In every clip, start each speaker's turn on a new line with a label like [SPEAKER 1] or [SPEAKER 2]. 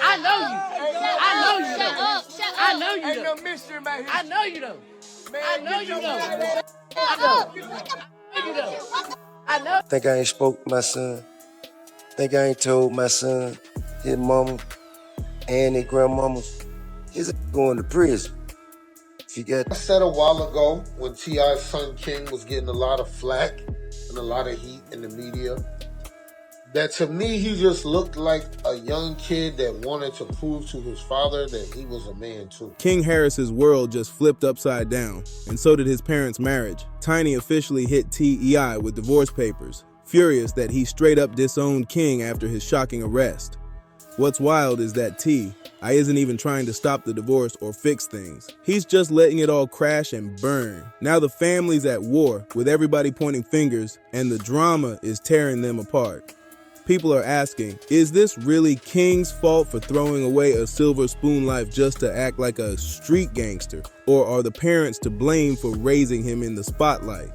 [SPEAKER 1] I know you. I know you.
[SPEAKER 2] Shut up. Shut up.
[SPEAKER 1] I know you.
[SPEAKER 3] Ain't no mystery about his.
[SPEAKER 1] I know you though. I know you though. I know.
[SPEAKER 4] Think I ain't spoke to my son. Think I ain't told my son, his mama, and his grandmamas, his going to prison.
[SPEAKER 5] I said a while ago when T.I.'s son King was getting a lot of flack and a lot of heat in the media, that to me he just looked like a young kid that wanted to prove to his father that he was a man too.
[SPEAKER 6] King Harris's world just flipped upside down, and so did his parents' marriage. Tiny officially hit TEI with divorce papers, furious that he straight up disowned King after his shocking arrest. What's wild is that T.I. isn't even trying to stop the divorce or fix things. He's just letting it all crash and burn. Now the family's at war, with everybody pointing fingers, and the drama is tearing them apart. People are asking, is this really King's fault for throwing away a silver spoon life just to act like a street gangster? Or are the parents to blame for raising him in the spotlight?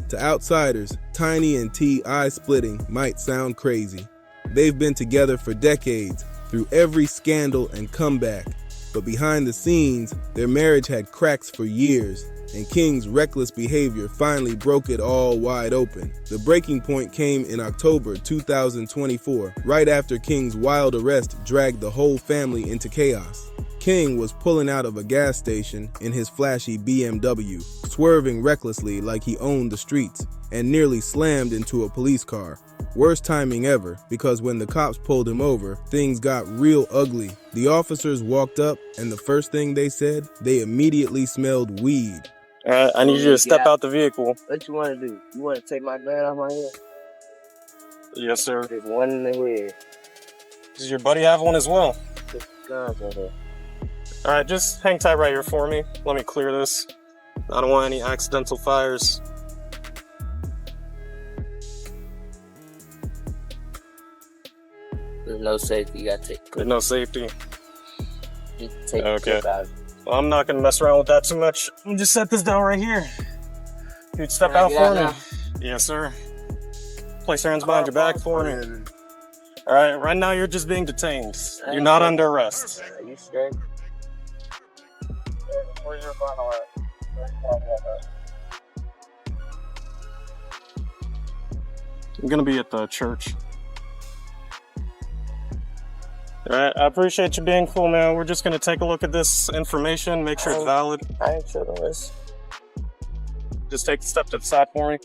[SPEAKER 6] To outsiders, Tiny and T.I. splitting might sound crazy. They've been together for decades, through every scandal and comeback. But behind the scenes, their marriage had cracks for years, and King's reckless behavior finally broke it all wide open. The breaking point came in October 2024, right after King's wild arrest dragged the whole family into chaos. King was pulling out of a gas station in his flashy BMW, swerving recklessly like he owned the streets, and nearly slammed into a police car. Worst timing ever, because when the cops pulled him over, things got real ugly. The officers walked up, and the first thing they said, they immediately smelled weed.
[SPEAKER 7] All right, I need you to step out the vehicle.
[SPEAKER 1] What you want to do? You want to take my gun off my head?
[SPEAKER 7] Yes, sir.
[SPEAKER 1] There's one in the head.
[SPEAKER 7] Does your buddy have one as well?
[SPEAKER 1] There's guns right here.
[SPEAKER 7] All right, just hang tight right here for me. Let me clear this. I don't want any accidental fires.
[SPEAKER 1] There's no safety. You gotta take.
[SPEAKER 7] There's no safety.
[SPEAKER 1] Just take
[SPEAKER 7] Okay.
[SPEAKER 1] the out.
[SPEAKER 7] Well, I'm not gonna mess around with that too much. Let me just set this down right here. Dude, step out for me. Yes, sir. Place your hands behind your back for me. All right now you're just being detained. You're not under arrest.
[SPEAKER 1] Are you straight?
[SPEAKER 7] Where's your final at? I'm gonna be at the church. All right, I appreciate you being cool, man. We're just gonna take a look at this information, make sure it's valid.
[SPEAKER 1] I ain't sure this.
[SPEAKER 7] Just take a step to the side for me.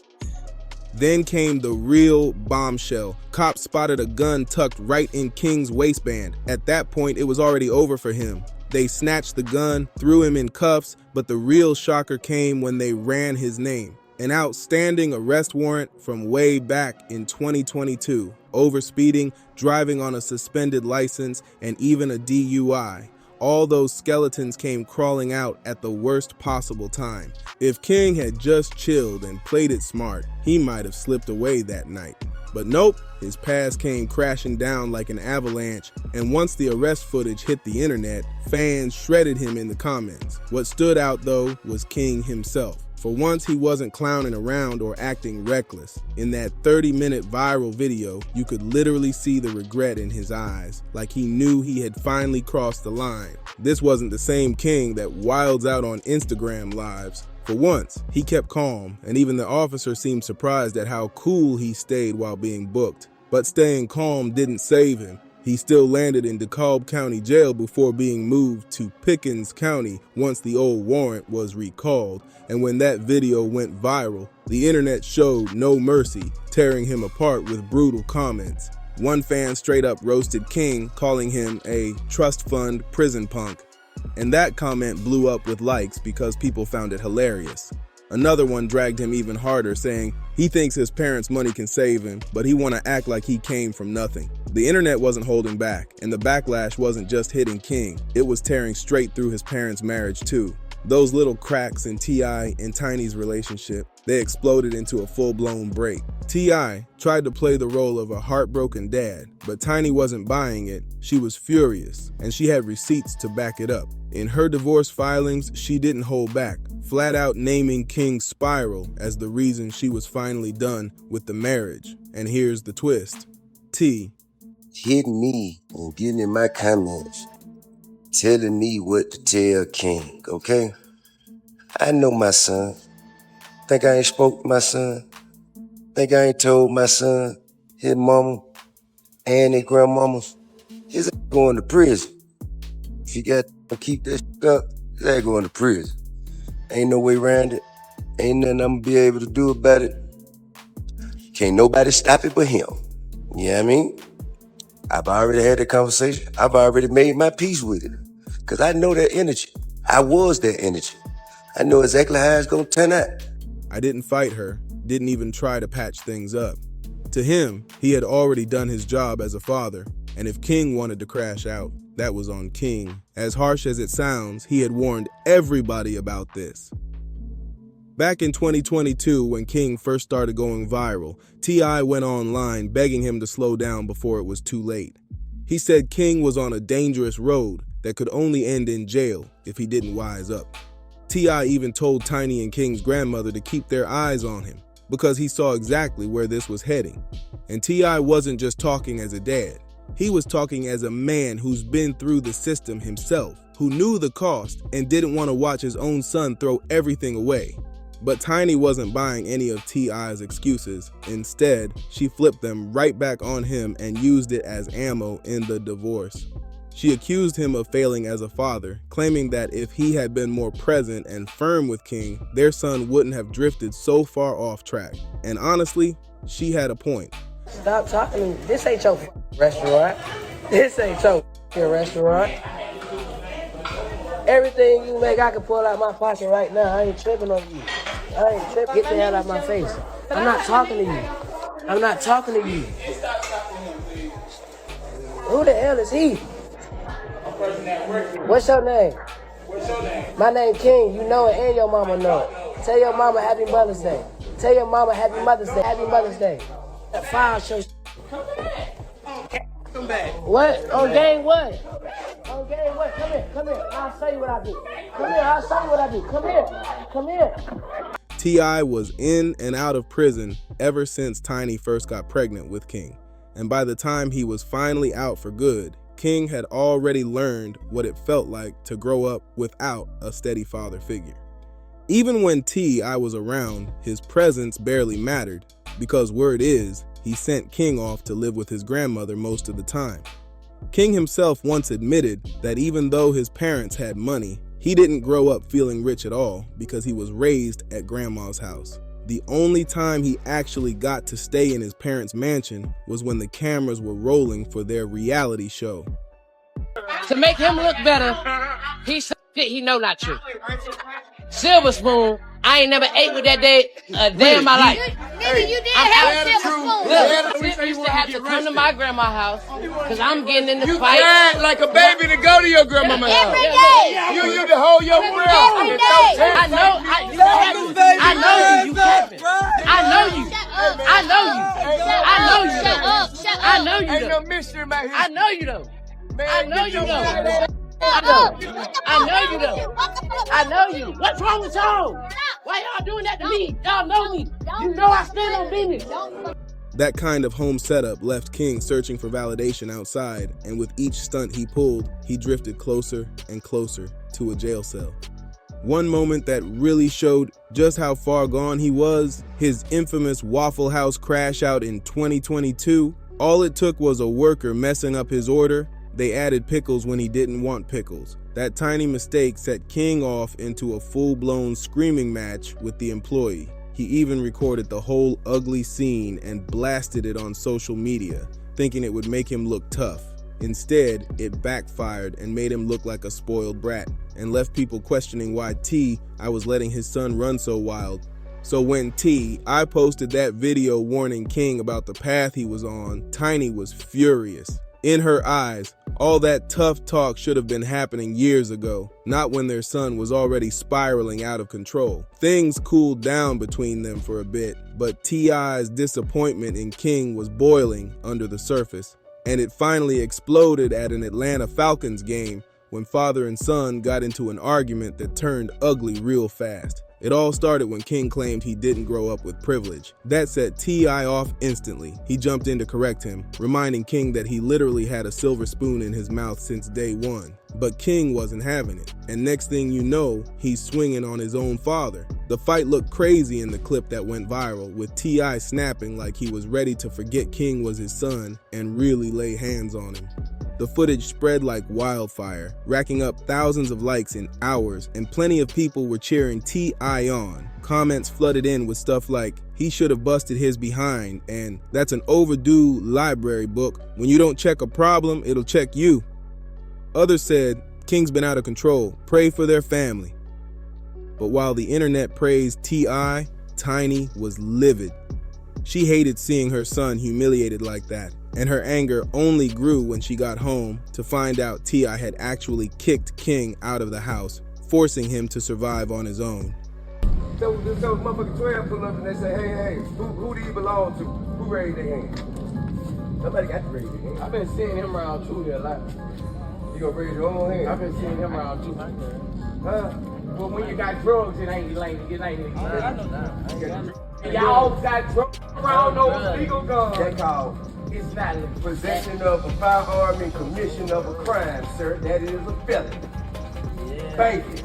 [SPEAKER 6] Then came the real bombshell. Cops spotted a gun tucked right in King's waistband. At that point, it was already over for him. They snatched the gun, threw him in cuffs, but the real shocker came when they ran his name. An outstanding arrest warrant from way back in 2022. Overspeeding, driving on a suspended license, and even a DUI. All those skeletons came crawling out at the worst possible time. If King had just chilled and played it smart, he might have slipped away that night. But nope, his past came crashing down like an avalanche, and once the arrest footage hit the internet, fans shredded him in the comments. What stood out though was King himself. For once, he wasn't clowning around or acting reckless. In that 30-minute viral video, you could literally see the regret in his eyes, like he knew he had finally crossed the line. This wasn't the same King that wilds out on Instagram lives. For once, he kept calm, and even the officer seemed surprised at how cool he stayed while being booked. But staying calm didn't save him. He still landed in DeKalb County Jail before being moved to Pickens County once the old warrant was recalled. And when that video went viral, the internet showed no mercy, tearing him apart with brutal comments. One fan straight up roasted King, calling him a trust fund prison punk. And that comment blew up with likes because people found it hilarious. Another one dragged him even harder, saying he thinks his parents' money can save him, but he want to act like he came from nothing. The internet wasn't holding back, and the backlash wasn't just hitting King, it was tearing straight through his parents' marriage too. Those little cracks in T.I. and Tiny's relationship, they exploded into a full-blown break. T.I. tried to play the role of a heartbroken dad, but Tiny wasn't buying it. She was furious, and she had receipts to back it up. In her divorce filings, she didn't hold back, flat out naming King's spiral as the reason she was finally done with the marriage. And here's the twist. T,
[SPEAKER 4] hitting me and getting in my comments, telling me what to tell King, okay? I know my son. Think I ain't spoke to my son? Think I ain't told my son, his mama, and his grandmama, his ass going to prison. If you got to keep that shit up, his ass going to prison. Ain't no way around it. Ain't nothing I'm gonna be able to do about it. Can't nobody stop it but him. You know what I mean? I've already had the conversation. I've already made my peace with it. Cause I know that energy. I was that energy. I know exactly how it's gonna turn out.
[SPEAKER 6] I didn't fight her, didn't even try to patch things up. To him, he had already done his job as a father, and if King wanted to crash out, that was on King. As harsh as it sounds, he had warned everybody about this. Back in 2022, when King first started going viral, T.I. went online begging him to slow down before it was too late. He said King was on a dangerous road that could only end in jail if he didn't wise up. T.I. even told Tiny and King's grandmother to keep their eyes on him because he saw exactly where this was heading. And T.I. wasn't just talking as a dad. He was talking as a man who's been through the system himself, who knew the cost and didn't want to watch his own son throw everything away. But Tiny wasn't buying any of T.I.'s excuses. Instead, she flipped them right back on him and used it as ammo in the divorce. She accused him of failing as a father, claiming that if he had been more present and firm with King, their son wouldn't have drifted so far off track. And honestly, she had a point.
[SPEAKER 2] Stop talking to me. This ain't your restaurant. This ain't your restaurant. Everything you make, I can pull out my pocket right now. I ain't tripping on you. I ain't tripping. Get the hell out of my face. I'm not talking to you. I'm not talking to you. Who the hell is he? What's your name? My name King. You know it and your mama know it. Tell your mama Happy Mother's Day. Tell your mama Happy Mother's Day. Happy Mother's Day. That file show. What? On game what? On game what? Come here. Come here. I'll show you what I do. Come here. I'll show you what I do. Come here. Come here.
[SPEAKER 6] T.I. was in and out of prison ever since Tiny first got pregnant with King. And by the time he was finally out for good, King had already learned what it felt like to grow up without a steady father figure. Even when T.I. was around, his presence barely mattered, because word is, he sent King off to live with his grandmother most of the time. King himself once admitted that even though his parents had money, he didn't grow up feeling rich at all because he was raised at grandma's house. The only time he actually got to stay in his parents' mansion was when the cameras were rolling for their reality show.
[SPEAKER 2] To make him look better, he know not true. Silver spoon, I ain't never ate with that day a day in my life.
[SPEAKER 3] Nigga, you did have a silver spoon.
[SPEAKER 2] Look, Tip used to have to come to my grandma's house because I'm getting in the fight.
[SPEAKER 8] You cried like a baby to go to your grandmama's house.
[SPEAKER 3] Every day.
[SPEAKER 8] You to hold your breath.
[SPEAKER 3] Every day.
[SPEAKER 2] I know you. You capping. I know you. I know you. I know you.
[SPEAKER 3] Shut up. Shut up.
[SPEAKER 2] I know you.
[SPEAKER 8] Ain't no mystery about here.
[SPEAKER 2] I know you though. I know you though.
[SPEAKER 3] Shut up.
[SPEAKER 2] I know you though. I know you. What's wrong with y'all? Why y'all doing that to me? Y'all know me. You know I stand on business.
[SPEAKER 6] That kind of home setup left King searching for validation outside, and with each stunt he pulled, he drifted closer and closer to a jail cell. One moment that really showed just how far gone he was, his infamous Waffle House crash out in 2022. All it took was a worker messing up his order. They added pickles when he didn't want pickles. That tiny mistake set King off into a full-blown screaming match with the employee. He even recorded the whole ugly scene and blasted it on social media, thinking it would make him look tough. Instead, it backfired and made him look like a spoiled brat, and left people questioning why T.I. was letting his son run so wild. So when T.I. posted that video warning King about the path he was on, Tiny was furious. In her eyes, all that tough talk should have been happening years ago, not when their son was already spiraling out of control. Things cooled down between them for a bit, but T.I.'s disappointment in King was boiling under the surface, and it finally exploded at an Atlanta Falcons game when father and son got into an argument that turned ugly real fast. It all started when King claimed he didn't grow up with privilege. That set T.I. off instantly. He jumped in to correct him, reminding King that he literally had a silver spoon in his mouth since day one. But King wasn't having it, and next thing you know, he's swinging on his own father. The fight looked crazy in the clip that went viral, with T.I. snapping like he was ready to forget King was his son and really lay hands on him. The footage spread like wildfire, racking up thousands of likes in hours, and plenty of people were cheering T.I. on. Comments flooded in with stuff like, "He should have busted his behind," and "That's an overdue library book. When you don't check a problem, it'll check you." Others said, "King's been out of control. Pray for their family." But while the internet praised T.I., Tiny was livid. She hated seeing her son humiliated like that, and her anger only grew when she got home to find out T.I. had actually kicked King out of the house, forcing him to survive on his own.
[SPEAKER 2] So motherfucking 12 pull up and they say, hey, who do you belong to? Who raised their hand? Somebody got to raise their hand. I've been seeing him around too there a lot. You gonna raise your own hand? I've been seeing him around too. Huh? Well, when you got drugs, it ain't. I know that. Y'all got drugs around those legal guns. That called, it's not possession of a firearm and commission of a crime, sir. That is a felony. Yeah. Thank you.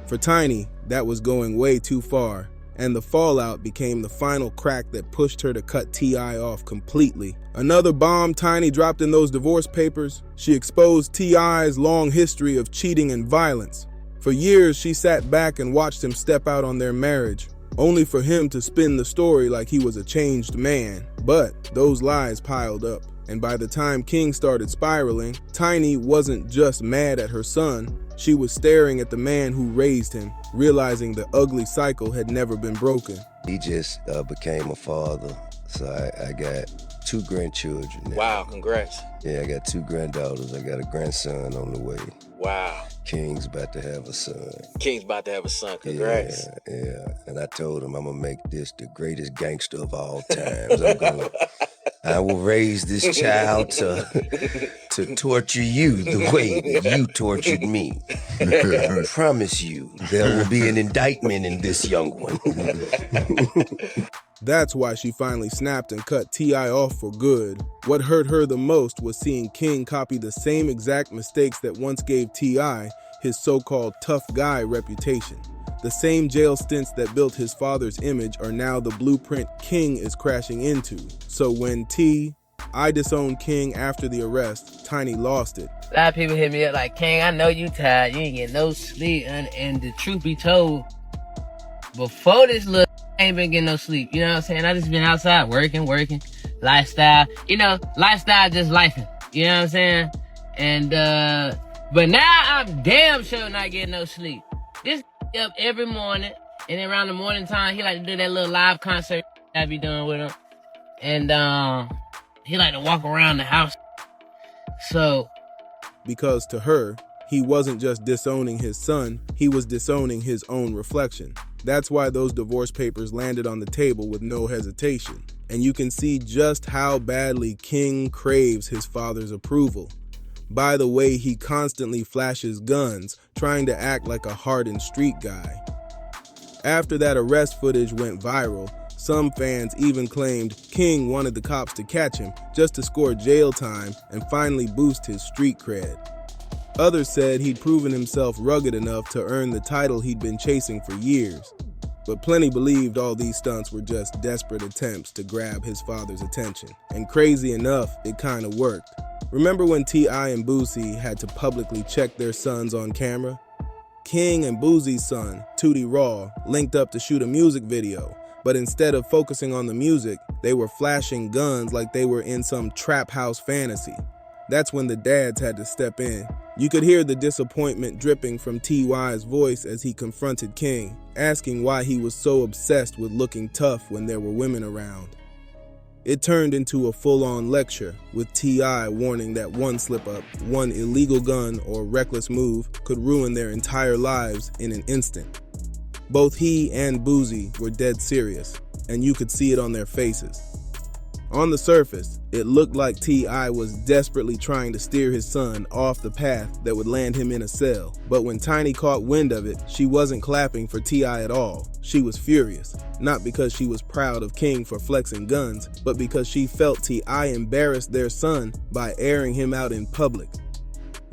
[SPEAKER 6] For Tiny, that was going way too far, and the fallout became the final crack that pushed her to cut T.I. off completely. Another bomb Tiny dropped in those divorce papers. She exposed T.I.'s long history of cheating and violence. For years, she sat back and watched him step out on their marriage, only for him to spin the story like he was a changed man. But those lies piled up, and by the time King started spiraling, Tiny wasn't just mad at her son. She was staring at the man who raised him, realizing the ugly cycle had never been broken.
[SPEAKER 4] He just became a father, so I got 2 grandchildren now.
[SPEAKER 9] Wow, congrats.
[SPEAKER 4] Yeah, I got 2 granddaughters. I got a grandson on the way.
[SPEAKER 9] Wow.
[SPEAKER 4] King's about to have a son.
[SPEAKER 9] King's about to have a son. Congrats.
[SPEAKER 4] Yeah. And I told him I'm gonna make this the greatest gangster of all times. I will raise this child to torture you the way you tortured me. I promise you, there will be an indictment in this young one.
[SPEAKER 6] That's why she finally snapped and cut T.I. off for good. What hurt her the most was seeing King copy the same exact mistakes that once gave T.I. his so-called tough guy reputation. The same jail stints that built his father's image are now the blueprint King is crashing into. So when I disowned King after the arrest, Tiny lost it.
[SPEAKER 2] A lot of people hit me up like, King, I know you tired. You ain't getting no sleep. And the truth be told, before this look, I ain't been getting no sleep. You know what I'm saying? I just been outside working, lifestyle. You know, lifestyle just lifing. You know what I'm saying? And, but now I'm damn sure not getting no sleep. This up every morning, and then around the morning time, he like to do that little live concert I be doing with him. And, he like to walk around the house. So.
[SPEAKER 6] Because to her, he wasn't just disowning his son, he was disowning his own reflection. That's why those divorce papers landed on the table with no hesitation. And you can see just how badly King craves his father's approval. By the way, he constantly flashes guns, trying to act like a hardened street guy. After that arrest footage went viral, some fans even claimed King wanted the cops to catch him just to score jail time and finally boost his street cred. Others said he'd proven himself rugged enough to earn the title he'd been chasing for years. But plenty believed all these stunts were just desperate attempts to grab his father's attention. And crazy enough, it kinda worked. Remember when T.I. and Boosie had to publicly check their sons on camera? King and Boosie's son, Tootie Raw, linked up to shoot a music video, but instead of focusing on the music, they were flashing guns like they were in some trap house fantasy. That's when the dads had to step in. You could hear the disappointment dripping from T.Y.'s voice as he confronted King, asking why he was so obsessed with looking tough when there were women around. It turned into a full-on lecture, with T.I. warning that one slip-up, one illegal gun or reckless move could ruin their entire lives in an instant. Both he and Boosie were dead serious, and you could see it on their faces. On the surface, it looked like T.I. was desperately trying to steer his son off the path that would land him in a cell. But when Tiny caught wind of it, she wasn't clapping for T.I. at all. She was furious, not because she was proud of King for flexing guns, but because she felt T.I. embarrassed their son by airing him out in public.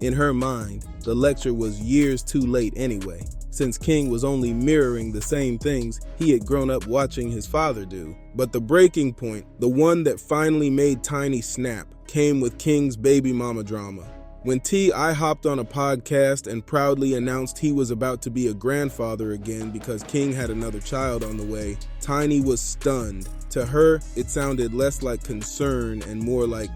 [SPEAKER 6] In her mind, the lecture was years too late anyway, since King was only mirroring the same things he had grown up watching his father do. But the breaking point, the one that finally made Tiny snap, came with King's baby mama drama. When T.I. hopped on a podcast and proudly announced he was about to be a grandfather again because King had another child on the way, Tiny was stunned. To her, it sounded less like concern and more like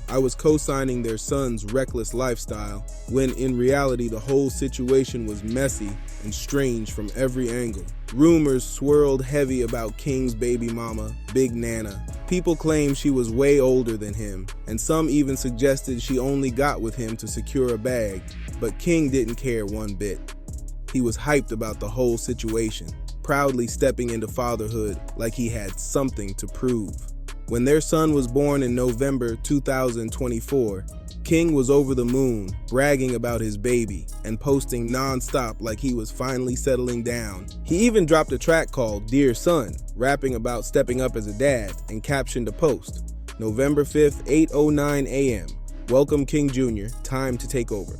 [SPEAKER 6] I was co-signing their son's reckless lifestyle, when in reality the whole situation was messy and strange from every angle. Rumors swirled heavy about King's baby mama, Big Nana. People claimed she was way older than him, and some even suggested she only got with him to secure a bag. But King didn't care one bit. He was hyped about the whole situation, proudly stepping into fatherhood like he had something to prove. When their son was born in November 2024, King was over the moon, bragging about his baby and posting non-stop like he was finally settling down. He even dropped a track called Dear Son, rapping about stepping up as a dad, and captioned a post, November 5th, 8:09 a.m. Welcome King Jr., time to take over.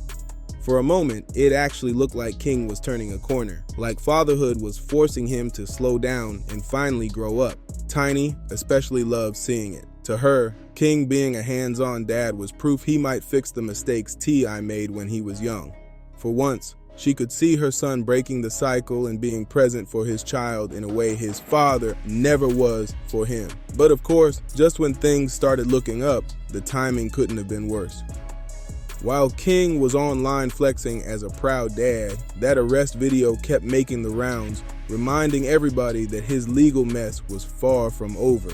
[SPEAKER 6] For a moment, it actually looked like King was turning a corner, like fatherhood was forcing him to slow down and finally grow up. Tiny especially loved seeing it. To her, King being a hands-on dad was proof he might fix the mistakes T.I. made when he was young. For once, she could see her son breaking the cycle and being present for his child in a way his father never was for him. But of course, just when things started looking up, the timing couldn't have been worse. While King was online flexing as a proud dad, that arrest video kept making the rounds, reminding everybody that his legal mess was far from over.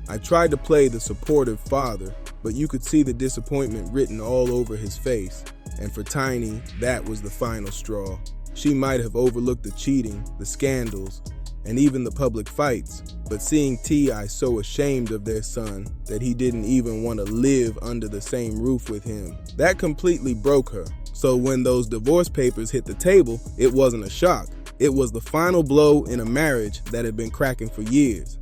[SPEAKER 6] I tried to play the supportive father, but you could see the disappointment written all over his face. And for Tiny, that was the final straw. She might have overlooked the cheating, the scandals, and even the public fights, but seeing T.I. so ashamed of their son that he didn't even want to live under the same roof with him, that completely broke her. So when those divorce papers hit the table, it wasn't a shock. It was the final blow in a marriage that had been cracking for years.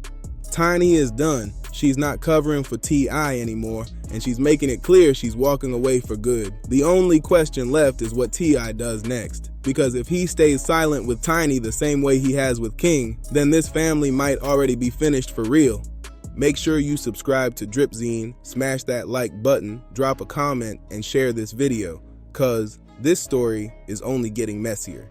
[SPEAKER 6] Tiny is done. She's not covering for T.I. anymore, and she's making it clear she's walking away for good. The only question left is what T.I. does next. Because if he stays silent with Tiny the same way he has with King, then this family might already be finished for real. Make sure you subscribe to Dripzine, smash that like button, drop a comment, and share this video, cause this story is only getting messier.